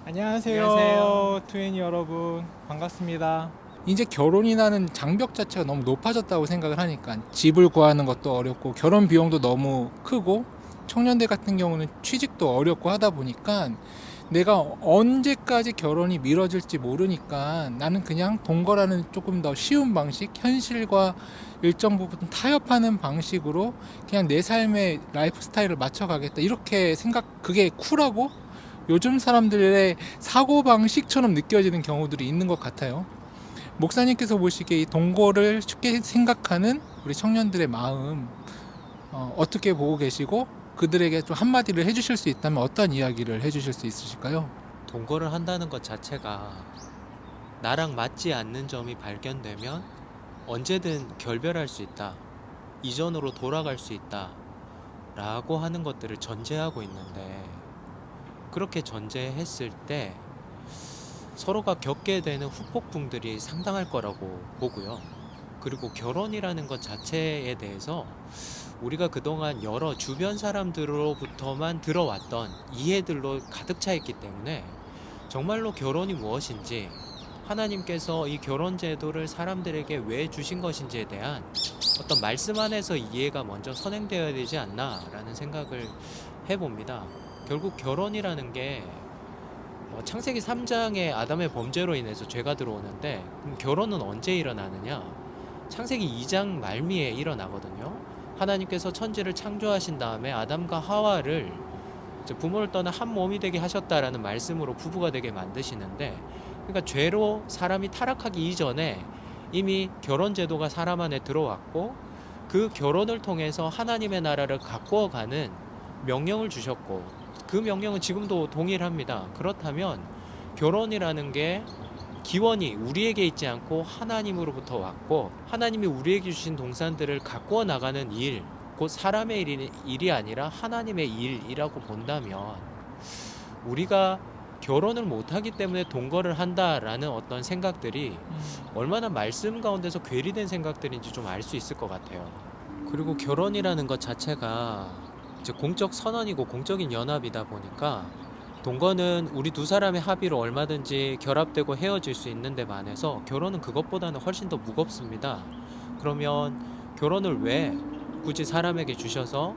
안녕하세요. 투애니 여러분, 반갑습니다. 이제 결혼이라는 장벽 자체가 너무 높아졌다고 생각을 하니까 집을 구하는 것도 어렵고 결혼 비용도 너무 크고 청년들 같은 경우는 취직도 어렵고 하다 보니까 내가 언제까지 결혼이 미뤄질지 모르니까 나는 그냥 동거라는 조금 더 쉬운 방식, 현실과 일정 부분 타협하는 방식으로 그냥 내 삶의 라이프 스타일을 맞춰가겠다, 이렇게 그게 쿨하고 요즘 사람들의 사고방식처럼 느껴지는 경우들이 있는 것 같아요. 목사님께서 보시기에 이 동거를 쉽게 생각하는 우리 청년들의 마음, 어떻게 보고 계시고 그들에게 좀 한마디를 해주실 수 있다면 어떤 이야기를 해주실 수 있으실까요? 동거를 한다는 것 자체가 나랑 맞지 않는 점이 발견되면 언제든 결별할 수 있다, 이전으로 돌아갈 수 있다 라고 하는 것들을 전제하고 있는데, 그렇게 전제했을 때 서로가 겪게 되는 후폭풍들이 상당할 거라고 보고요. 그리고 결혼이라는 것 자체에 대해서 우리가 그동안 여러 주변 사람들로부터만 들어왔던 이해들로 가득 차 있기 때문에 정말로 결혼이 무엇인지, 하나님께서 이 결혼 제도를 사람들에게 왜 주신 것인지에 대한 어떤 말씀 안에서 이해가 먼저 선행되어야 되지 않나 라는 생각을 해봅니다. 결국 결혼이라는 게 창세기 3장의 아담의 범죄로 인해서 죄가 들어오는데, 그럼 결혼은 언제 일어나느냐? 창세기 2장 말미에 일어나거든요. 하나님께서 천지를 창조하신 다음에 아담과 하와를 부모를 떠나 한 몸이 되게 하셨다라는 말씀으로 부부가 되게 만드시는데, 그러니까 죄로 사람이 타락하기 이전에 이미 결혼 제도가 사람 안에 들어왔고, 그 결혼을 통해서 하나님의 나라를 가꾸어가는 명령을 주셨고, 그 명령은 지금도 동일합니다. 그렇다면 결혼이라는 게 기원이 우리에게 있지 않고 하나님으로부터 왔고, 하나님이 우리에게 주신 동산들을 가꾸어 나가는 일, 곧 사람의 일이 아니라 하나님의 일이라고 본다면, 우리가 결혼을 못하기 때문에 동거를 한다라는 어떤 생각들이 얼마나 말씀 가운데서 괴리된 생각들인지 좀 알 수 있을 것 같아요. 그리고 결혼이라는 것 자체가 이제 공적 선언이고 공적인 연합이다 보니까 동거는 우리 두 사람의 합의로 얼마든지 결합되고 헤어질 수 있는 데 반해서 결혼은 그것보다는 훨씬 더 무겁습니다. 그러면 결혼을 왜 굳이 사람에게 주셔서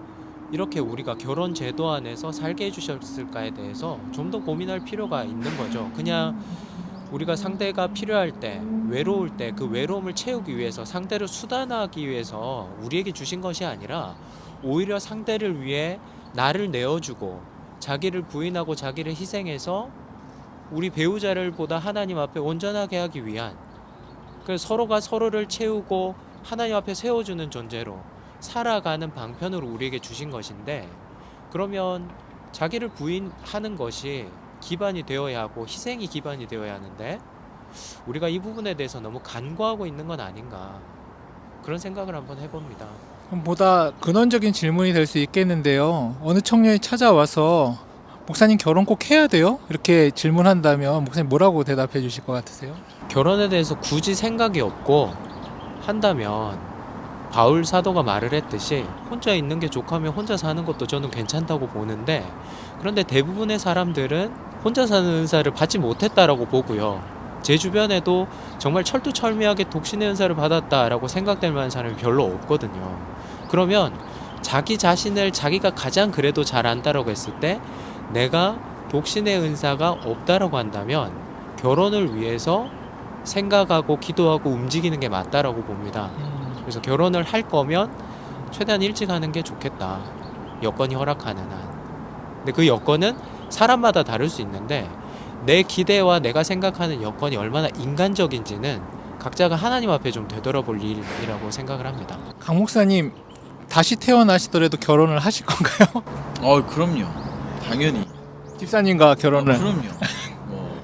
이렇게 우리가 결혼 제도 안에서 살게 해주셨을까에 대해서 좀 더 고민할 필요가 있는 거죠. 그냥 우리가 상대가 필요할 때, 외로울 때 그 외로움을 채우기 위해서, 상대를 수단하기 위해서 우리에게 주신 것이 아니라 오히려 상대를 위해 나를 내어주고 자기를 부인하고 자기를 희생해서 우리 배우자를 보다 하나님 앞에 온전하게 하기 위한, 그래서 서로가 서로를 채우고 하나님 앞에 세워주는 존재로 살아가는 방편으로 우리에게 주신 것인데, 그러면 자기를 부인하는 것이 기반이 되어야 하고 희생이 기반이 되어야 하는데, 우리가 이 부분에 대해서 너무 간과하고 있는 건 아닌가, 그런 생각을 한번 해봅니다. 보다 근원적인 질문이 될 수 있겠는데요. 어느 청년이 찾아와서 목사님 결혼 꼭 해야 돼요? 이렇게 질문한다면 목사님 뭐라고 대답해 주실 것 같으세요? 결혼에 대해서 굳이 생각이 없고 한다면 바울 사도가 말을 했듯이 혼자 있는 게 족하면 혼자 사는 것도 저는 괜찮다고 보는데, 그런데 대부분의 사람들은 혼자 사는 은사를 받지 못했다라고 보고요. 제 주변에도 정말 철두철미하게 독신의 은사를 받았다라고 생각될 만한 사람이 별로 없거든요. 그러면 자기 자신을 자기가 가장 그래도 잘 안다라고 했을 때, 내가 독신의 은사가 없다라고 한다면 결혼을 위해서 생각하고 기도하고 움직이는 게 맞다라고 봅니다. 그래서 결혼을 할 거면 최대한 일찍 하는 게 좋겠다, 여건이 허락하는 한. 근데 그 여건은 사람마다 다를 수 있는데, 내 기대와 내가 생각하는 여건이 얼마나 인간적인지는 각자가 하나님 앞에 좀 되돌아볼 일이라고 생각을 합니다. 강 목사님, 다시 태어나시더라도 결혼을 하실 건가요? 그럼요. 당연히. 집사님과 결혼을 그럼요.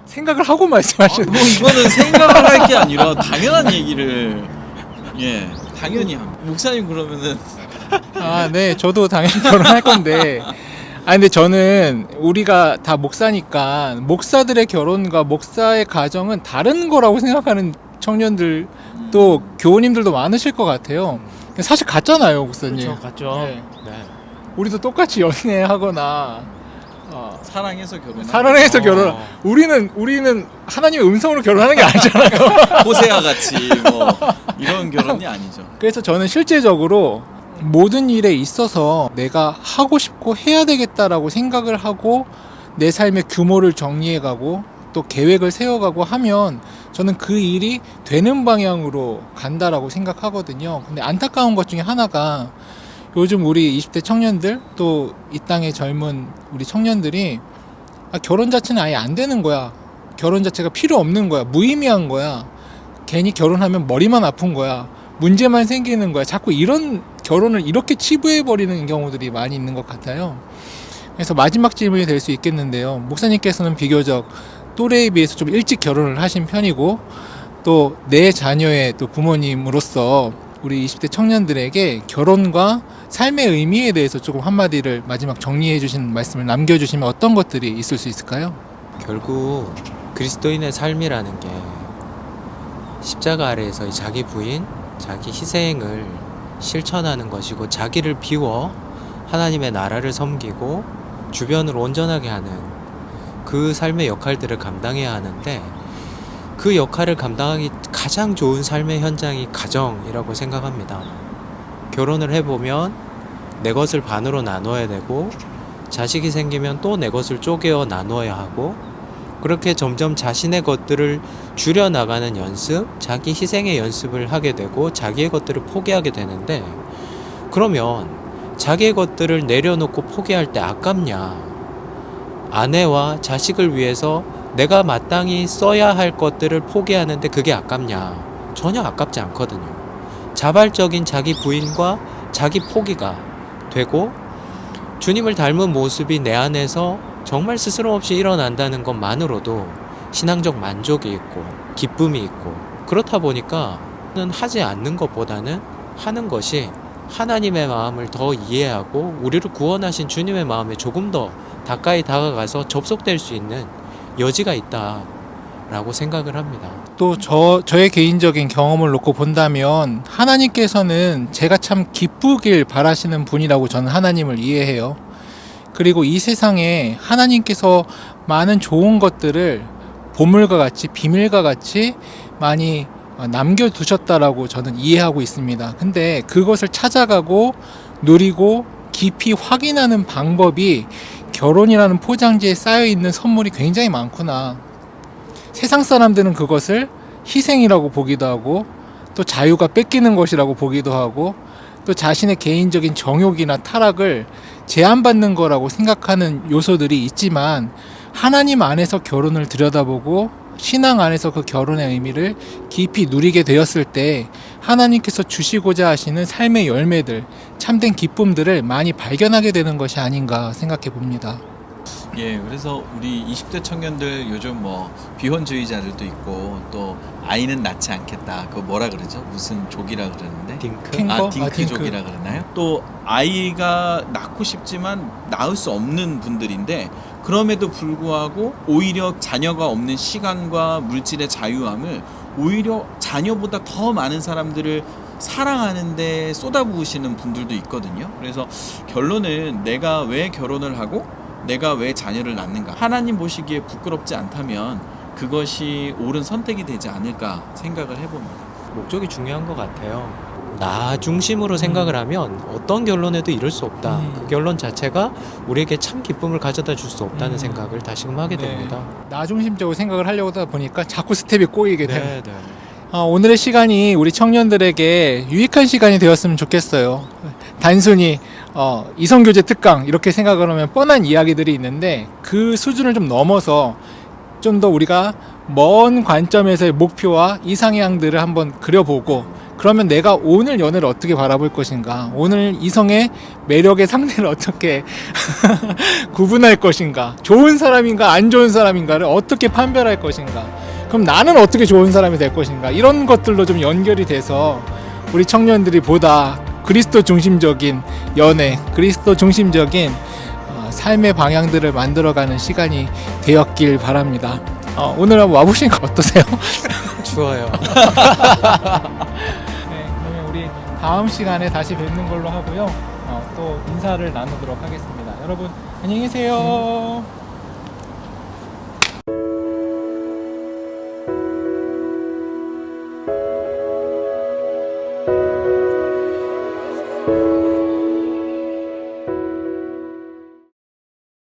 생각을 하고 말씀하시는 이거는 생각을 할 게 아니라 당연한 얘기를, 당연히 합니다. 목사님 그러면은 네, 저도 당연히 결혼할 건데, 근데 저는 우리가 다 목사니까 목사들의 결혼과 목사의 가정은 다른 거라고 생각하는 청년들 또 교우님들도 많으실 것 같아요. 사실 같잖아요, 목사님. 같죠. 네. 네. 우리도 똑같이 연애하거나 사랑해서 결혼. 사랑해서 결혼. 우리는 하나님의 음성으로 결혼하는 게 아니잖아요. 호세아 같이 뭐 이런 결혼이 아니죠. 그래서 저는 실제적으로 모든 일에 있어서 내가 하고 싶고 해야 되겠다라고 생각을 하고 내 삶의 규모를 정리해가고 또 계획을 세워가고 하면 저는 그 일이 되는 방향으로 간다라고 생각하거든요. 근데 안타까운 것 중에 하나가 요즘 우리 20대 청년들 또 이 땅의 젊은 우리 청년들이 결혼 자체는 아예 안 되는 거야. 결혼 자체가 필요 없는 거야. 무의미한 거야. 괜히 결혼하면 머리만 아픈 거야. 문제만 생기는 거야. 자꾸 이런 결혼을 이렇게 치부해버리는 경우들이 많이 있는 것 같아요. 그래서 마지막 질문이 될 수 있겠는데요. 목사님께서는 비교적 또래에 비해서 좀 일찍 결혼을 하신 편이고 또 내 자녀의 또 부모님으로서 우리 20대 청년들에게 결혼과 삶의 의미에 대해서 조금 한마디를 마지막 정리해 주신 말씀을 남겨주시면 어떤 것들이 있을 수 있을까요? 결국 그리스도인의 삶이라는 게 십자가 아래에서 자기 부인, 자기 희생을 실천하는 것이고 자기를 비워 하나님의 나라를 섬기고 주변을 온전하게 하는 그 삶의 역할들을 감당해야 하는데 그 역할을 감당하기 가장 좋은 삶의 현장이 가정이라고 생각합니다. 결혼을 해보면 내 것을 반으로 나눠야 되고 자식이 생기면 또 내 것을 쪼개어 나눠야 하고 그렇게 점점 자신의 것들을 줄여나가는 연습, 자기 희생의 연습을 하게 되고 자기의 것들을 포기하게 되는데 그러면 자기의 것들을 내려놓고 포기할 때 아깝냐? 아내와 자식을 위해서 내가 마땅히 써야 할 것들을 포기하는데 그게 아깝냐? 전혀 아깝지 않거든요. 자발적인 자기 부인과 자기 포기가 되고 주님을 닮은 모습이 내 안에서 정말 스스럼 없이 일어난다는 것만으로도 신앙적 만족이 있고 기쁨이 있고 그렇다 보니까 하지 않는 것보다는 하는 것이 하나님의 마음을 더 이해하고 우리를 구원하신 주님의 마음에 조금 더 가까이 다가가서 접속될 수 있는 여지가 있다라고 생각을 합니다. 또 저의 개인적인 경험을 놓고 본다면 하나님께서는 제가 참 기쁘길 바라시는 분이라고 저는 하나님을 이해해요. 그리고 이 세상에 하나님께서 많은 좋은 것들을 보물과 같이 비밀과 같이 많이 남겨두셨다라고 저는 이해하고 있습니다. 근데 그것을 찾아가고 누리고 깊이 확인하는 방법이 결혼이라는 포장지에 쌓여있는 선물이 굉장히 많구나. 세상 사람들은 그것을 희생이라고 보기도 하고 또 자유가 뺏기는 것이라고 보기도 하고 또 자신의 개인적인 정욕이나 타락을 제한받는 거라고 생각하는 요소들이 있지만 하나님 안에서 결혼을 들여다보고 신앙 안에서 그 결혼의 의미를 깊이 누리게 되었을 때 하나님께서 주시고자 하시는 삶의 열매들, 참된 기쁨들을 많이 발견하게 되는 것이 아닌가 생각해 봅니다. 예, 그래서 우리 20대 청년들 요즘 뭐 비혼주의자들도 있고 또 아이는 낳지 않겠다. 그거 뭐라 그러죠? 무슨 족이라 그러는데? 탱거? 딩크족이라 그러나요? 또 아이가 낳고 싶지만 낳을 수 없는 분들인데 그럼에도 불구하고 오히려 자녀가 없는 시간과 물질의 자유함을 오히려 자녀보다 더 많은 사람들을 사랑하는데 쏟아부으시는 분들도 있거든요. 그래서 결론은 내가 왜 결혼을 하고 내가 왜 자녀를 낳는가? 하나님 보시기에 부끄럽지 않다면 그것이 옳은 선택이 되지 않을까 생각을 해봅니다. 목적이 중요한 것 같아요. 나 중심으로 생각을 하면 어떤 결론에도 이를 수 없다. 그 결론 자체가 우리에게 참 기쁨을 가져다 줄 수 없다는 생각을 다시금 하게 됩니다. 나 중심적으로 생각을 하려고 하다 보니까 자꾸 스텝이 꼬이게 돼요. 네, 네. 오늘의 시간이 우리 청년들에게 유익한 시간이 되었으면 좋겠어요. 단순히 이성교제 특강 이렇게 생각을 하면 뻔한 이야기들이 있는데 그 수준을 좀 넘어서 좀 더 우리가 먼 관점에서의 목표와 이상향들을 한번 그려보고 그러면 내가 오늘 연애를 어떻게 바라볼 것인가, 오늘 이성의 매력의 상대를 어떻게 구분할 것인가, 좋은 사람인가 안 좋은 사람인가를 어떻게 판별할 것인가, 그럼 나는 어떻게 좋은 사람이 될 것인가, 이런 것들로 좀 연결이 돼서 우리 청년들이 보다 그리스도 중심적인 연애, 그리스도 중심적인 삶의 방향들을 만들어가는 시간이 되었길 바랍니다. 오늘 한번 와보신 거 어떠세요? 좋아요. 네, 그러면 우리 다음 시간에 다시 뵙는 걸로 하고요. 또 인사를 나누도록 하겠습니다. 여러분 안녕히 계세요.